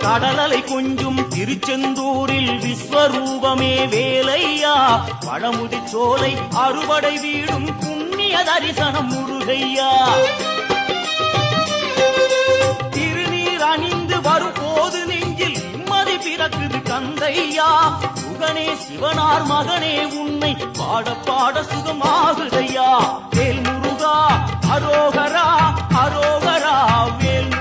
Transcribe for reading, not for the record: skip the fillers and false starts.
கடலலை கொஞ்சும் திருச்செந்தூரில் விஸ்வரூபமே வேலையா, பழமுதி சோலை அறுவடை வீடும் புண்ணிய தரிசனம் முருகையா. திருநீர் அணிந்து வரும் போது நெஞ்சில் நிம்மதி பிறக்குது கந்தையா. சுகனே சிவனார் மகனே உன்னை பாட பாட சுகமாகுதையா. வேல் முருகா அரோகரா அரோகரா வேல்